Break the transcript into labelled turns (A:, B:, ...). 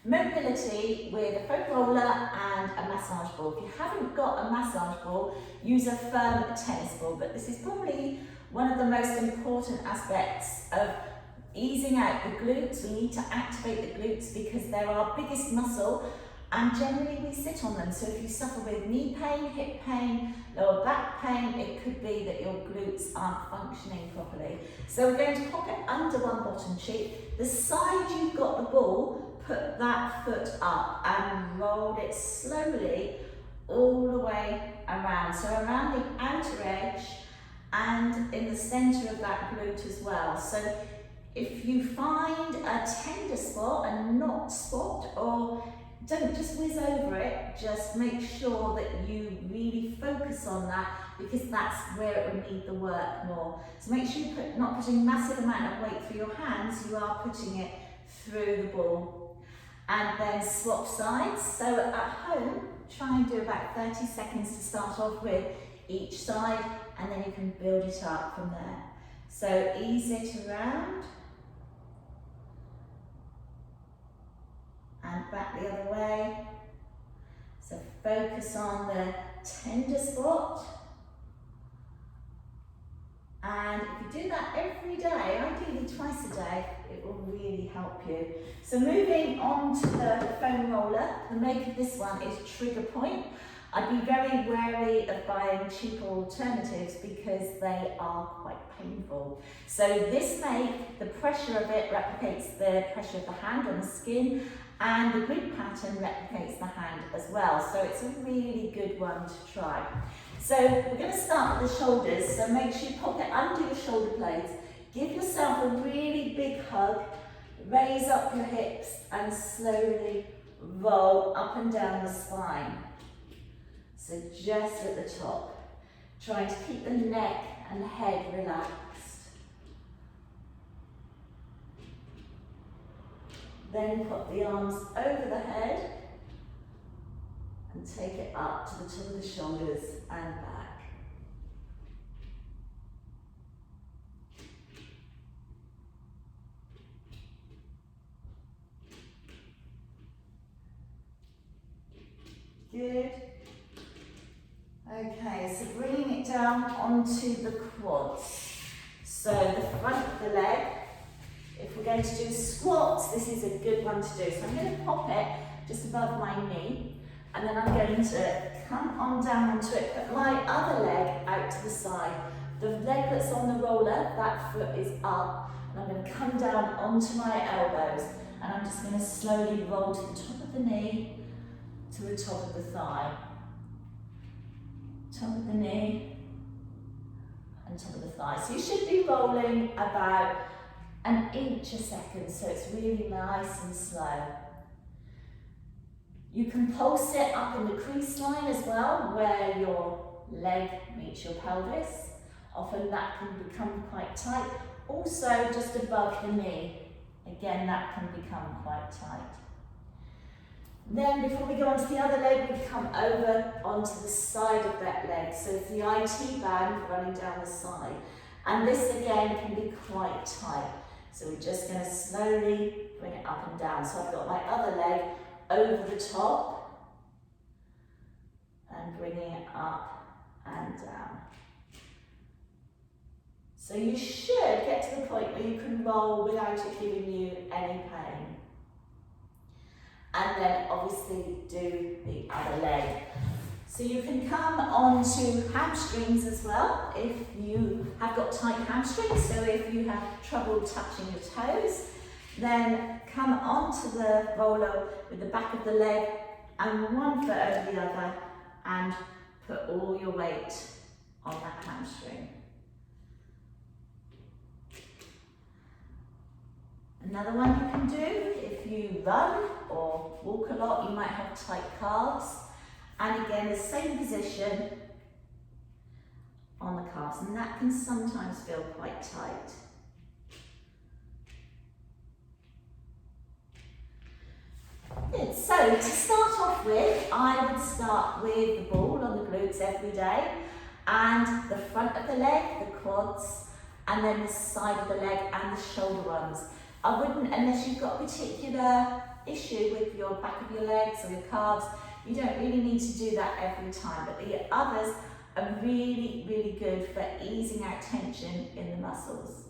A: Mobility with a foam roller and a massage ball. If you haven't got a massage ball, use a firm tennis ball, but this is probably one of the most important aspects of easing out the glutes. We need to activate the glutes because they're our biggest muscle, and generally we sit on them. So if you suffer with knee pain, hip pain, lower back pain, it could be that your glutes aren't functioning properly. So we're going to pop it under one bottom cheek. The side you've got the ball, put that foot up and roll it slowly all the way around. So around the outer edge and in the centre of that glute as well. So if you find a tender spot, a knot spot, or don't just whiz over it, just make sure that you really focus on that, because that's where it will need the work more. So make sure you're not putting massive amount of weight through your hands, you are putting it through the ball. And then swap sides. So at home, try and do about 30 seconds to start off with each side, and then you can build it up from there. So ease it around. And back the other way. So focus on the tender spot. And if you do that every day, ideally twice a day, it will really help you. So moving on to the foam roller, the make of this one is trigger point. I'd be very wary of buying cheaper alternatives because they are quite painful. So this make, the pressure of it replicates the pressure of the hand on the skin, and the grid pattern replicates the hand as well. So it's a really good one to try. So we're going to start with the shoulders, so make sure you pop it under your shoulder blades. Give yourself a really big hug, raise up your hips and slowly roll up and down the spine. So just at the top, trying to keep the neck and the head relaxed. Then put the arms over the head and take it up to the top of the shoulders and back. Good. Okay, so bringing it down onto the quads. So the front of the leg. If we're going to do squats, this is a good one to do. So I'm going to pop it just above my knee, and then I'm going to come on down onto it, put my other leg out to the side. The leg that's on the roller, that foot is up, and I'm going to come down onto my elbows, and I'm just going to slowly roll to the top of the knee, to the top of the thigh. Top of the knee, and top of the thigh. So you should be rolling about an inch a second, so it's really nice and slow. You can pulse it up in the crease line as well, where your leg meets your pelvis. Often that can become quite tight. Also just above the knee, again that can become quite tight. Then before we go on to the other leg, we come over onto the side of that leg. So it's the IT band running down the side. And this again can be quite tight. So we're just going to slowly bring it up and down. So I've got my other leg over the top and bringing it up and down. So you should get to the point where you can roll without it giving you any pain. And then obviously do the other leg. So you can come on to hamstrings as well if you have got tight hamstrings. So if you have trouble touching your toes, then come onto the roller with the back of the leg and one foot over the other and put all your weight on that hamstring. Another one you can do if you run or walk a lot, you might have tight calves. And again, the same position on the calves, and that can sometimes feel quite tight. Good. So to start off with, I would start with the ball on the glutes every day, and the front of the leg, the quads, and then the side of the leg and the shoulder runs. I wouldn't, unless you've got a particular issue with your back of your legs or your calves, you don't really need to do that every time, but the others are really, really good for easing out tension in the muscles.